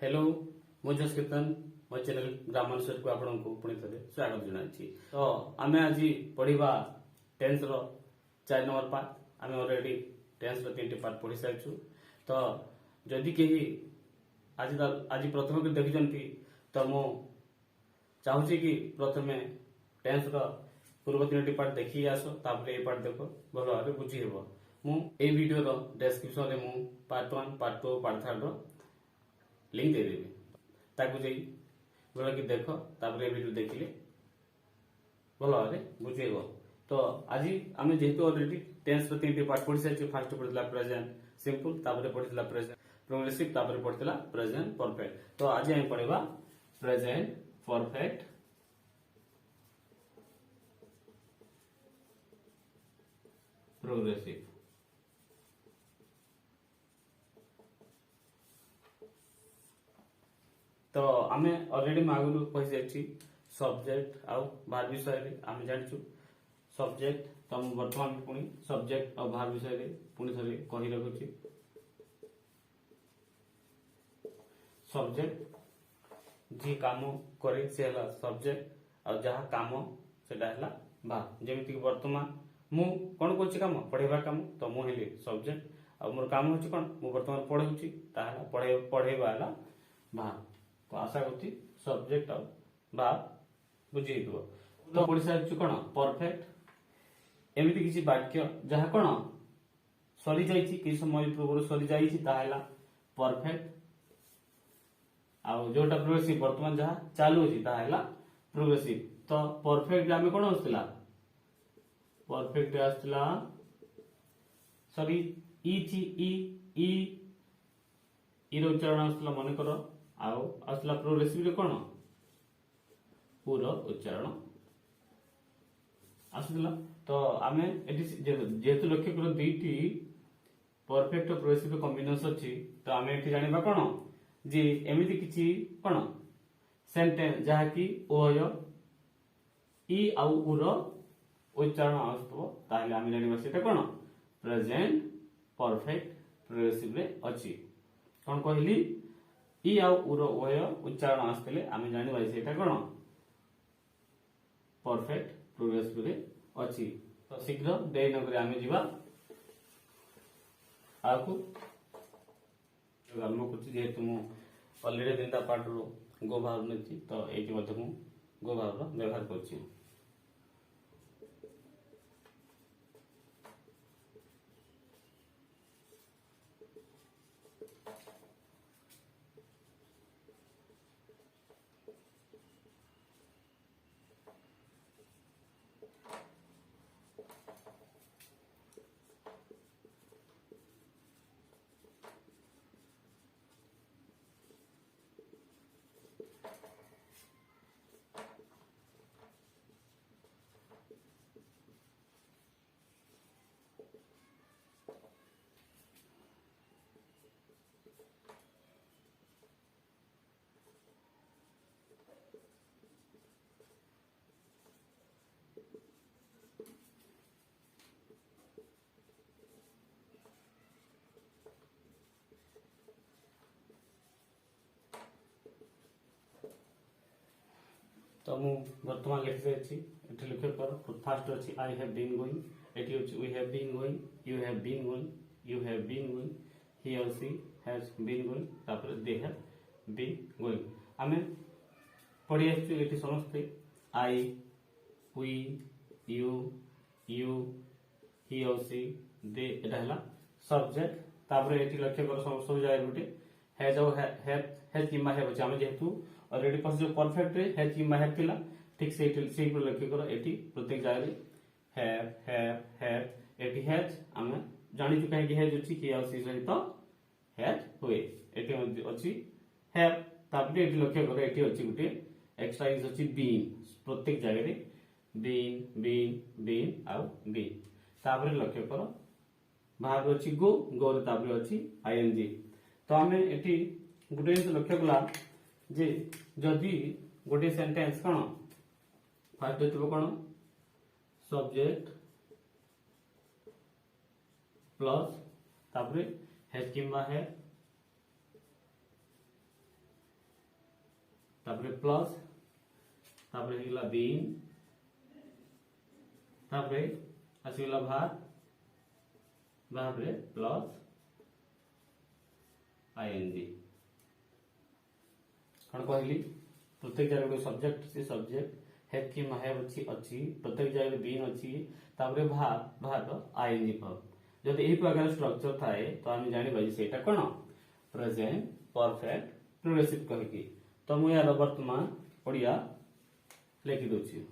Hello मु जस कीर्तन मो चैनल ग्रामानुसार को आपण को पुणी थे स्वागत जनाई। तो आम आज पढ़ा टेन्स रो 4 नंबर पार्ट। आम ऑलरेडी टेन्स रो 3टी पार्ट पढ़ी सारी। तो जदि कहीं आज आज प्रथम कर देखी तो मु चाहूँ कि प्रथम टेन्स रो पूर्व 3टी पार्ट देखी आस तापर ये पार्ट देख भल भाव बुझी हे। मुझे वीडियो डेस्क्रिप्शन में मु पार्ट 1 पार्ट 2 पार्ट 3 रो लिंक दे देवी ताकू जाई बोला कि देख तापर ये वीडियो देखिले भल भाव बुझेब। तो आज आम जेहेतु ऑलरेडी टेन्स रो 3टी पार्ट पढ़ी सारी। फास्ट पढ़ा प्रेजेंट सिंपल, तापर पढ़ा प्रेजेंट प्रोग्रेसिव, तापर पढ़ा प्रेजेंट परफेक्ट। तो आज आम पढ़ा प्रेजेंट परफेक्ट प्रोग्रेसिव। तो आमे ऑलरेडी मागुलू कहि जायछि सब्जेक्ट आउ भार विषय रे आमे जानिछु। सब्जेक्ट तो वर्तमान पुणी सब्जेक्ट और भार विषय रे पुणी थरे कहि रखुछि। सब्जेक्ट जी काम करे से हला सब्जेक्ट और जहा काम सेटा हला भार। जेमिति कि वर्तमान मु कोन करछि काम पढेबा काम, तो मु हेली सब्जेक्ट और मोर काम होछि कोन मु वर्तमान पढौछि ताहला पढेबा हला भार। तो आशा करती सब्जेक्ट और भाव बुझे। तो पढ़ी सारी कौन परफेक्ट एमती किसी वाक्य जहाँ कौन सरी जाइछि कि समय पूर्व सरी जाइछि ताहला परफेक्ट। आउ जोटा प्रोग्रेसिव वर्तमान जहाँ चालू अछि ताहला प्रोग्रेसिव। तो परफेक्ट आमे कौन आसला परफेक्ट आसला सॉरी ई ची ई रो उच्चारण आसला मन कर आउ आसला प्रोग्रेसिव रे कोन पूरा उच्चारण आसला। तो आमे एटी जेहेतु लक्ष्य कर दुईटी परफेक्ट और प्रोग्रेसिव कॉम्बिनेशन अछि। तो आमे एटी जानिबा कोन जे एमिति किछि कोन सेंटेंस जहा कि ओय ई आउ उ रो उच्चारण आसतो ताले आमे जानिबा सेटा कोन प्रेजेंट परफेक्ट प्रोग्रेसिव रे अछि। कोन कहली ई आउ उरो ओय उच्चारण आसतले आमे जानि बाई सेटा कोन परफेक्ट प्रोग्रेसिव रे अछि। तो शीघ्र देय नगरे आमे जिबा आकु गल्म कुछ जेहेतु मु ऑलरेडी 3टा पार्ट रो गो भाव नछि। तो एटी मते मु गो भाव रो व्यवहार करछि। तो मु वर्तमान लिखि सारी। एठी लिखे कर फास्ट अछि आई हैव बीन गोइंग, एठी अछि we have been going, you have been going, you have been going, he और शी हैज बीन गोइंग, तापर दे हैव बीन गोइंग। आमे पढि आछु एठी समस्त आई वी यू ही और शी दे एटा हला सब्जेक्ट। तापर एठी लक्ष्य कर सब जाय गुटे हैज और हैज किमा हैव अछि। आमे जेहेतु ऑलरेडी पास जो परफेक्ट रे हैज किमा हैव थिला ठीक से लक्ष्य कर एठी प्रत्येक जाय हैव एठी हैज आमे जानि छु काहे कि हैज अछि कि और सी सहित हैज होए। एठी अछि हैव तापर एठी लक्ष्य कर एठी अछि गुटे एक्स्ट्रा इज अछि बीन। प्रत्येक जाय रे बीन आउ बीन तापर लक्ष्य कर भाग अछि गो रे तापर अछि आईएनजी। तो आमे एठी गुटे लक्ष्य कला जे जदि गोटे सेंटेंस कोन फास्ट हेतबो कोन सब्जेक्ट प्लस तापर हैज किंबा है तापरे प्लस तापरे हिला बीन तापरे आसीगला भाबरे प्लस आईएनजी कौन कहली प्रत्येक जगह गोटे सब्जेक्ट से सब्जेक्ट हेव कि हैव अच्छी प्रत्येक जगह बीन अच्छी तापरे भाग आईएनजी फॉर्म जब यही प्रकार स्ट्रक्चर थाए तो आम जानी सेटा कौन प्रेजेंट परफेक्ट प्रोग्रेसिव कहिकी तो मुझे यार वर्तमान ओडिया लिखि दूची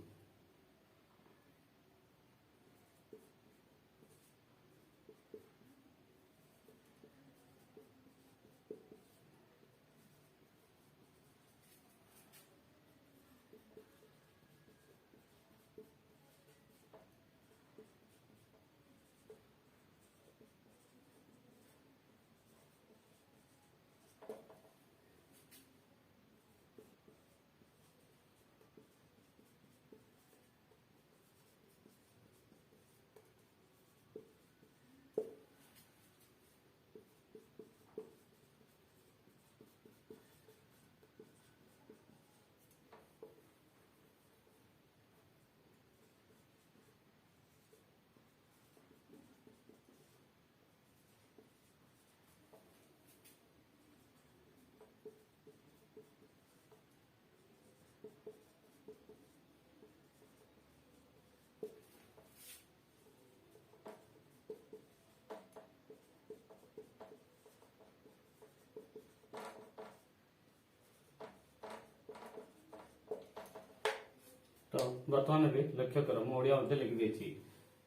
तो वर्तमान में लक्ष्य कर मु ओडिया मध्ये लिखि देछि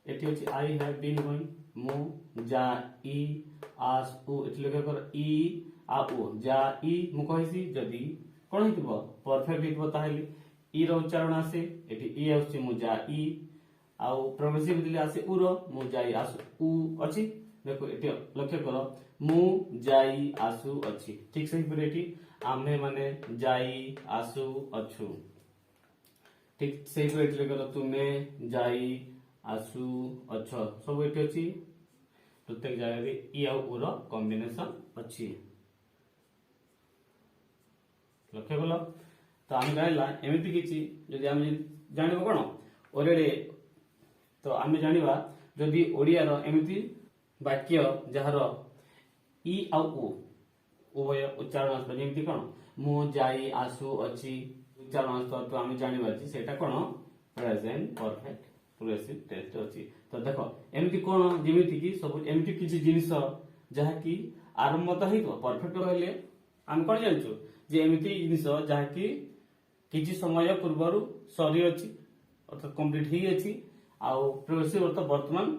एठी अछि आई हैव बीन गोइंग मु जा ई आस उ एठी लक्ष्य कर ई आ उ जा ई मु कहिसी जदी कोन हितबो परफेक्ट हितबो ताहेली ई रो उच्चारण आसे एठी ई आउछि मु जा ई आ प्रोग्रेसिव दिले आसे उ रो मु जाई आसु उ अछि देखो एठी लक्ष्य कर मु जाई आसु अछि ठीक सही पर एठी आमे माने जाई आसु अछु ठीक से कर तुम्हें जाई आसु अछ सब ये अच्छी प्रत्येक जगह ई आउर कॉम्बिनेशन अच्छी लक्ष्य कल तो आम जाना एमती किसी जदि आम जान कौन ओरेडे तो आम जाना जदि ओडियार एमती वाक्य जार ई आउ उभय उच्चारण जमी कौन मु जाई आसु अच्छी उच्चारण तो आम जाना सेटा कौन प्रेजेंट परफेक्ट प्रोग्रेसिव टेस्ट अच्छी तो देख एमती कौन जमीती कि सब एमती किसी जिनिस जहाँकि आरंभ तो हो परफेक्ट कहले आम कौन जानचु जे एमती जिनिस जहाँकि किसी समय पूर्व सरी अच्छी अर्थात कंप्लीट ही अच्छी आउ प्रोग्रेसिव अर्थ वर्तमान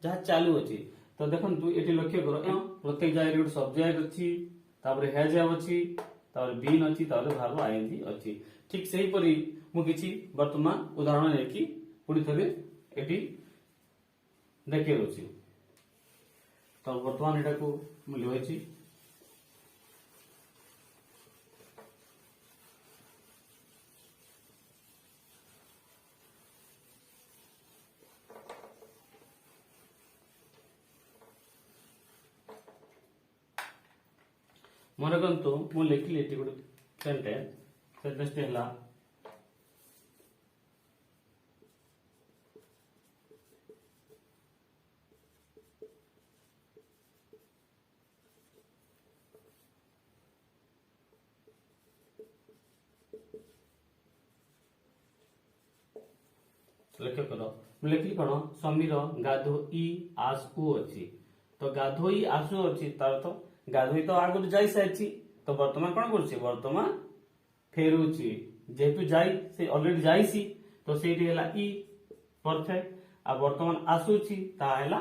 जहाँ चालू अच्छी तो देखु ये लक्ष्य कर प्रत्येक जगह गोटे सब्जेक्ट अच्छी हैज अच्छी बीन अच्छी भाव आईएनजी अच्छी ठीक से ही परी मु किछि वर्तमान उदाहरण लेकी पुणी थे एटी देखिए रोची तो वर्तमान एटा को मु लिखि मन रखु मु लिखिली एटी गोटे सेंटेंस है लक्ष्य कर लिखली कौन समीर गाधोई आसु अच्छी तो गाधोई आसु अच्छी तार तो गाधोई तो आगुरी जाई सारी तो वर्तमान कौन कर फेरुची जेहेतु जाई से ऑलरेडी जाईसी तो सेठी हैला ई परफेक्ट आ वर्तमान आसुची ता हैला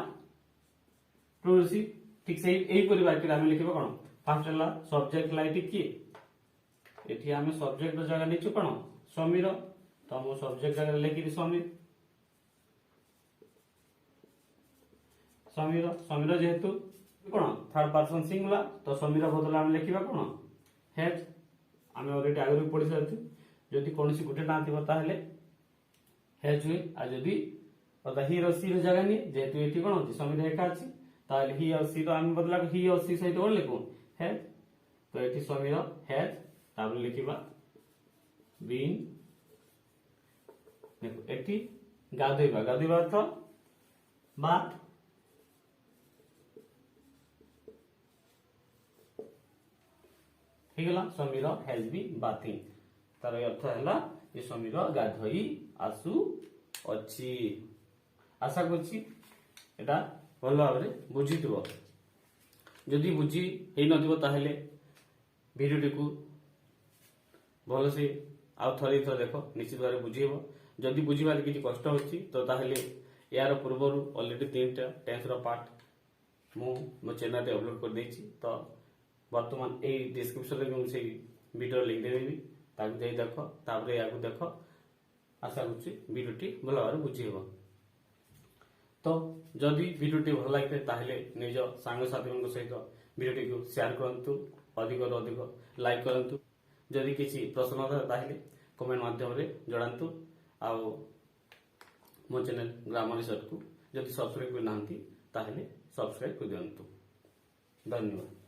प्रोग्रेसिव ठीक से एही परि वाक्य आमे लिखबो कोन फर्स्ट हैला सब्जेक्ट लाइट की एठी आमे सब्जेक्ट जगह नेछु कोन समीर तो मो सब्जेक्ट जगह लिखि समीर समीर समीर जेहेतु कौन थर्ड पर्सन सिंगुलर तो समीर बदल आम लिखा कौन हैज आम अलरेडी आगे पढ़ी सारी जदि कौन गोटे ना थी हैज हुए आदि ही सी जगह नहीं जेहेतु ये कौन अच्छी समीर एका अच्छी ही और सी आम बदला ही और सी सहित कौन लिखू हैज तो ये समीर हैज लिखा बीन देखो एटी गाधोइबा गाधोइबा अर्थ बाथ ହେଇଗଲା ସମୀର हैज बीन बाथिंग तार अर्थ है ये ସମୀର ଗାଧୋଇ आसु अच्छी आशा करछि एटा भल भाव बुझीथिब जदि बुझी हेई नथिबो ताहेले भिडियोटी को भल से आउ थरे थर देख निश्चित भाव बुझेब जदि बुझीबार किसी कष्ट होछि तो ताहेले यार पूर्वर ऑलरेडी 3टा टेंस रो पार्ट मो चैनल रे अपलोड कर देछि तो वर्तमान ए डिस्क्रिप्शन रे मैं से वीडियो लिंक दे देबी ताकि जाई देखो तापर या को देखो आशा करछि वीडियोटी भल भाव बुझेब तो जदि वीडियोटी भल लगे ताहेले निज सांग साथी सहित वीडियोटी को शेयर करंतु अधिक अधिक लाइक करंतु जदि किसी प्रश्न था ताहेले कमेंट माध्यम रे जणांतु आ मो चैनल ग्रामर रिसर्च को जदि सब्सक्राइब कर नांती ताहेले सब्सक्राइब कर दियंतु धन्यवाद।